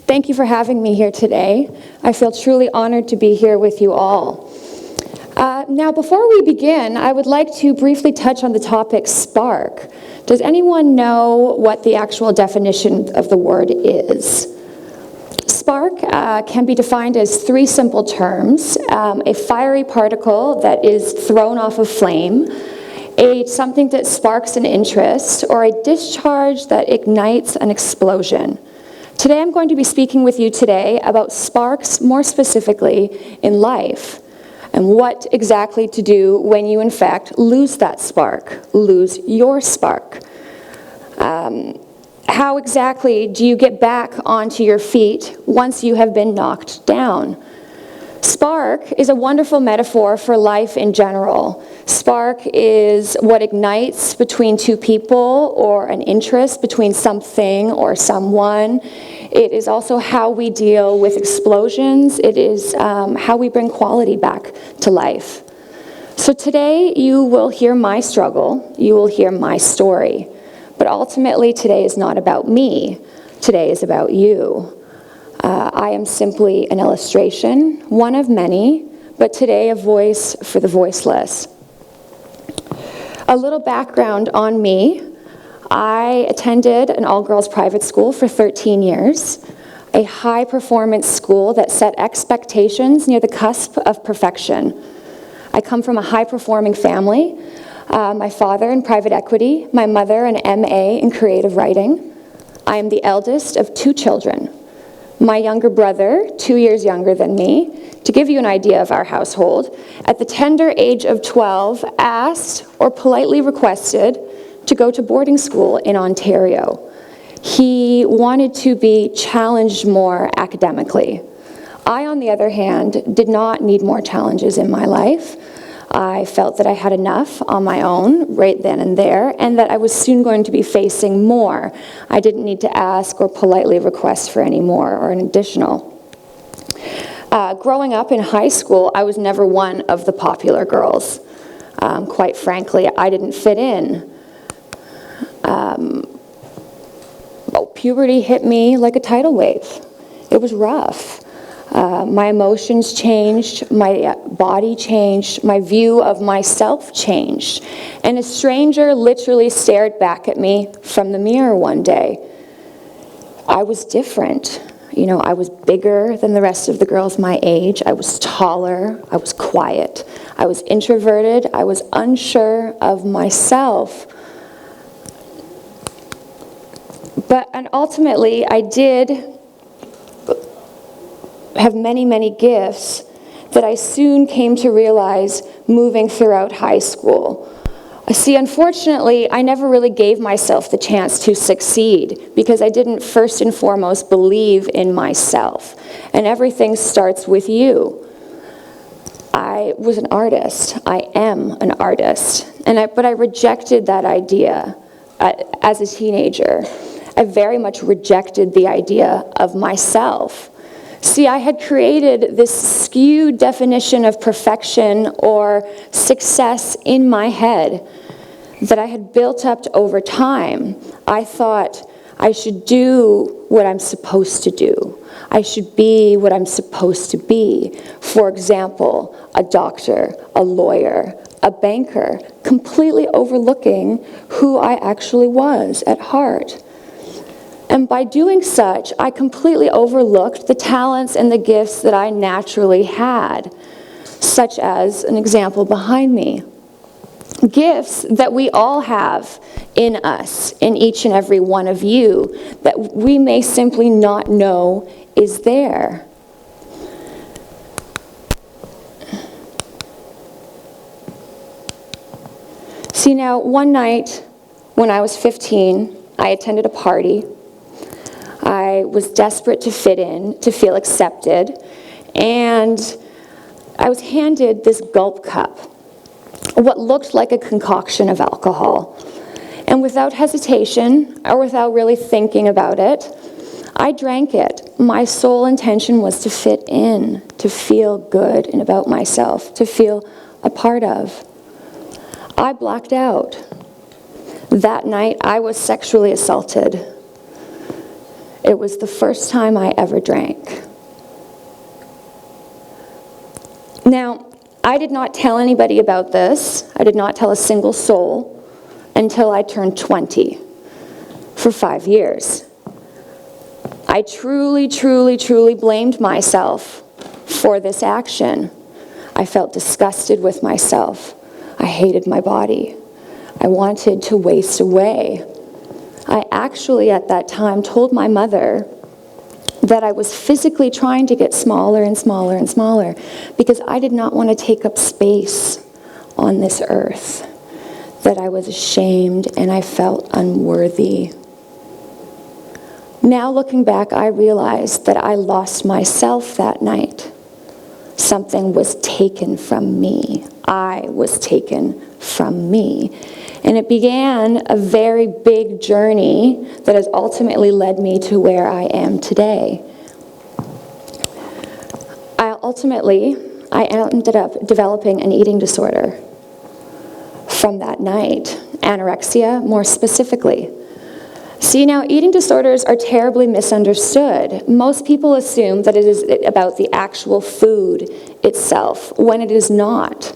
Thank you for having me here today. I feel truly honored to be here with you all. Now, before we begin, I would like to briefly touch on the topic spark. Does anyone know what the actual definition of the word is? Spark can be defined as three simple terms: a fiery particle that is thrown off a flame, something that sparks an interest, or a discharge that ignites an explosion. Today I'm going to be speaking with you today about sparks, more specifically in life, and what exactly to do when you in fact lose that spark, lose your spark. How exactly do you get back onto your feet once you have been knocked down? Spark is a wonderful metaphor for life in general. Spark is what ignites between two people, or an interest between something or someone. It is also how we deal with explosions. It is how we bring quality back to life. So today you will hear my struggle, you will hear my story. But ultimately today is not about me, today is about you. I am simply an illustration, one of many, but today a voice for the voiceless. A little background on me. I attended an all-girls private school for 13 years, a high-performance school that set expectations near the cusp of perfection. I come from a high-performing family. My father in private equity, my mother an MA in creative writing. I am the eldest of two children. My younger brother, 2 years younger than me, to give you an idea of our household, at the tender age of 12, asked or politely requested to go to boarding school in Ontario. He wanted to be challenged more academically. I, on the other hand, did not need more challenges in my life. I felt that I had enough on my own right then and there, and that I was soon going to be facing more. I didn't need to ask or politely request for any more or an additional. Growing up in high school, I was never one of the popular girls. Quite frankly, I didn't fit in. Puberty hit me like a tidal wave. It was rough. My emotions changed, my body changed, my view of myself changed. And a stranger literally stared back at me from the mirror one day. I was different. You know, I was bigger than the rest of the girls my age. I was taller. I was quiet. I was introverted. I was unsure of myself. And ultimately, I did have many, many gifts that I soon came to realize moving throughout high school. See, unfortunately, I never really gave myself the chance to succeed because I didn't first and foremost believe in myself. And everything starts with you. I was an artist. I am an artist. But I rejected that idea as a teenager. I very much rejected the idea of myself. See, I had created this skewed definition of perfection or success in my head that I had built up over time. I thought I should do what I'm supposed to do. I should be what I'm supposed to be. For example, a doctor, a lawyer, a banker, completely overlooking who I actually was at heart. And by doing such, I completely overlooked the talents and the gifts that I naturally had, such as an example behind me. Gifts that we all have in us, in each and every one of you, that we may simply not know is there. See, now, one night when I was 15, I attended a party. I was desperate to fit in, to feel accepted, and I was handed this gulp cup, what looked like a concoction of alcohol. And without hesitation, or without really thinking about it, I drank it. My sole intention was to fit in, to feel good and about myself, to feel a part of. I blacked out. That night, I was sexually assaulted. It was the first time I ever drank. Now, I did not tell anybody about this. I did not tell a single soul until I turned 20, for 5 years. I truly, truly, truly blamed myself for this action. I felt disgusted with myself. I hated my body. I wanted to waste away. I actually, at that time, told my mother that I was physically trying to get smaller and smaller and smaller because I did not want to take up space on this earth, that I was ashamed and I felt unworthy. Now looking back, I realized that I lost myself that night. Something was taken from me. I was taken from me. And it began a very big journey that has ultimately led me to where I am today. I ended up developing an eating disorder from that night, anorexia more specifically. See, now eating disorders are terribly misunderstood. Most people assume that it is about the actual food itself, when it is not.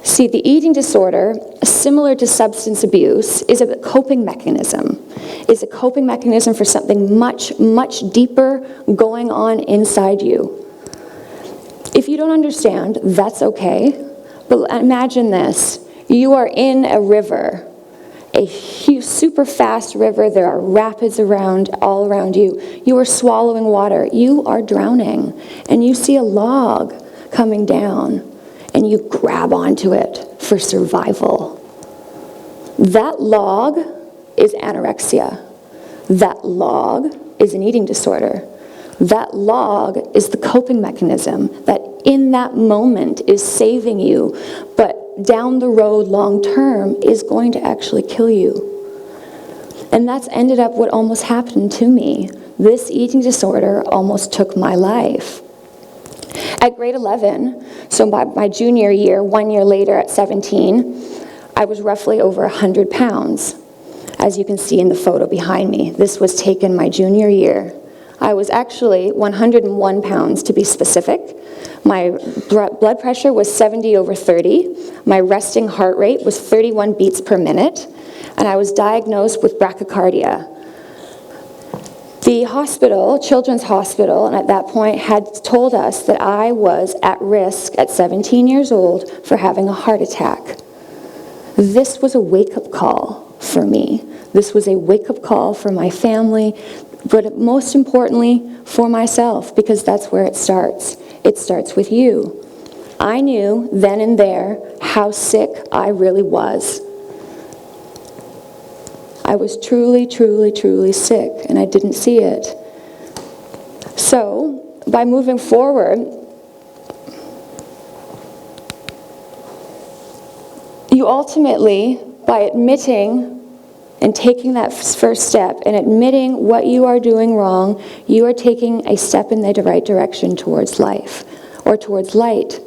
See, the eating disorder, similar to substance abuse, is a coping mechanism. It's a coping mechanism for something much, much deeper going on inside you. If you don't understand, that's okay. But imagine this. You are in a river, a huge, super fast river. There are rapids all around you. You are swallowing water. You are drowning. And you see a log coming down. And you grab onto it for survival. That log is anorexia. That log is an eating disorder. That log is the coping mechanism that in that moment is saving you, but down the road long term is going to actually kill you. And that's ended up what almost happened to me. This eating disorder almost took my life. At grade 11, so my junior year, 1 year later at 17, I was roughly over 100 pounds. As you can see in the photo behind me, this was taken my junior year. I was actually 101 pounds to be specific. My blood pressure was 70/30. My resting heart rate was 31 beats per minute, and I was diagnosed with bradycardia. The hospital, Children's Hospital, and at that point had told us that I was at risk at 17 years old for having a heart attack. This was a wake-up call for me. This was a wake-up call for my family, but most importantly, for myself, because that's where it starts. It starts with you. I knew then and there how sick I really was. I was truly, truly, truly sick, and I didn't see it. So, by moving forward, you ultimately, by admitting and taking that first step and admitting what you are doing wrong, you are taking a step in the right direction towards life, or towards light.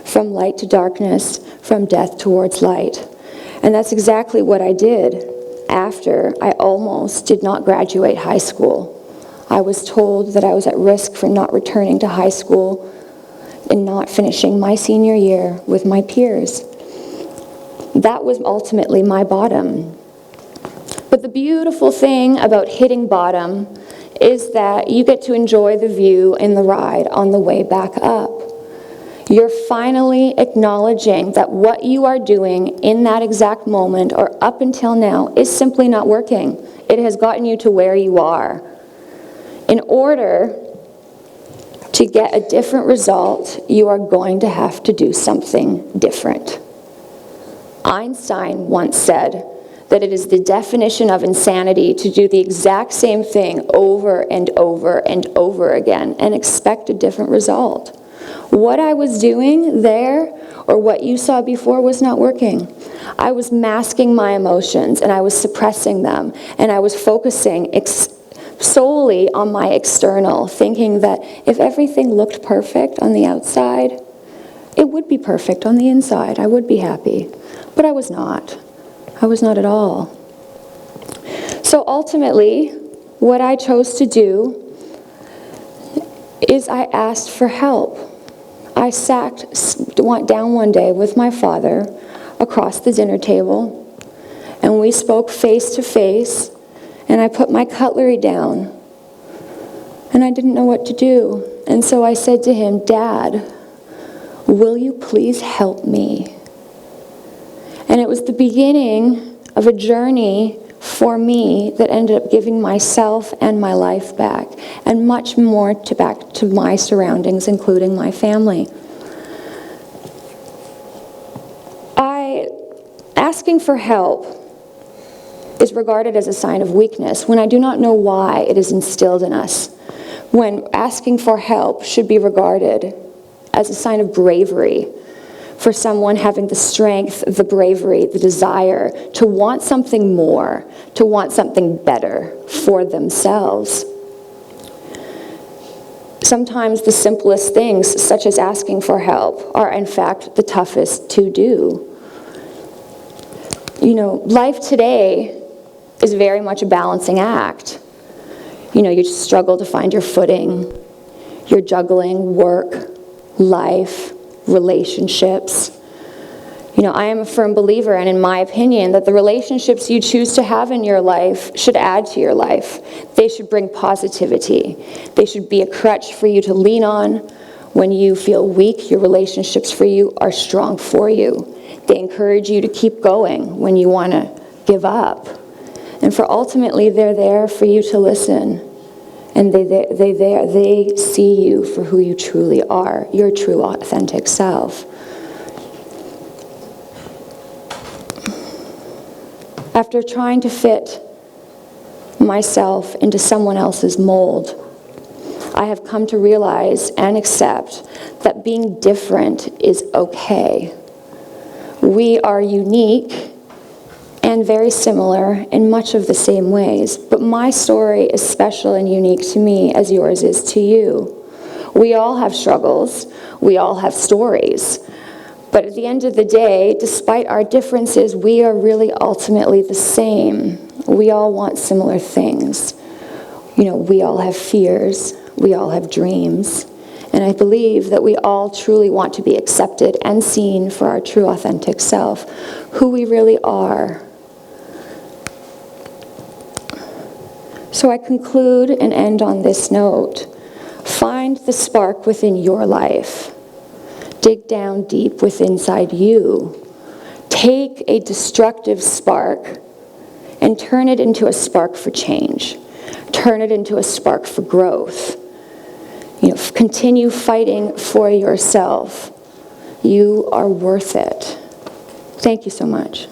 From light to darkness, from death towards light. And that's exactly what I did. After I almost did not graduate high school. I was told that I was at risk for not returning to high school and not finishing my senior year with my peers. That was ultimately my bottom. But the beautiful thing about hitting bottom is that you get to enjoy the view and the ride on the way back up. You're finally acknowledging that what you are doing in that exact moment or up until now is simply not working. It has gotten you to where you are. In order to get a different result, you are going to have to do something different. Einstein once said that it is the definition of insanity to do the exact same thing over and over and over again and expect a different result. What I was doing there, or what you saw before, was not working. I was masking my emotions, and I was suppressing them, and I was focusing solely on my external, thinking that if everything looked perfect on the outside, it would be perfect on the inside. I would be happy. But I was not. I was not at all. So ultimately, what I chose to do is I asked for help. I went down one day with my father across the dinner table, and we spoke face to face, and I put my cutlery down, and I didn't know what to do. And so I said to him, "Dad, will you please help me?" And it was the beginning of a journey for me that ended up giving myself and my life back, and much more back to my surroundings, including my family. Asking for help is regarded as a sign of weakness when I do not know why it is instilled in us. When asking for help should be regarded as a sign of bravery, for someone having the strength, the bravery, the desire to want something more, to want something better for themselves. Sometimes the simplest things, such as asking for help, are in fact the toughest to do. Life today is very much a balancing act. You struggle to find your footing. You're juggling work, life, relationships. I am a firm believer, and in my opinion, that the relationships you choose to have in your life should add to your life. They should bring positivity. They should be a crutch for you to lean on when you feel weak. Your relationships for you are strong for you. They encourage you to keep going when you want to give up. And ultimately, they're there for you to listen. And they see you for who you truly are, your true, authentic self. After trying to fit myself into someone else's mold, I have come to realize and accept that being different is okay. We are unique and very similar in much of the same ways, but my story is special and unique to me as yours is to you. We all have struggles, we all have stories, but at the end of the day, despite our differences, we are really ultimately the same. We all want similar things. We all have fears, we all have dreams, and I believe that we all truly want to be accepted and seen for our true authentic self, who we really are. So I conclude and end on this note. Find the spark within your life. Dig down deep inside you. Take a destructive spark and turn it into a spark for change. Turn it into a spark for growth. Continue fighting for yourself. You are worth it. Thank you so much.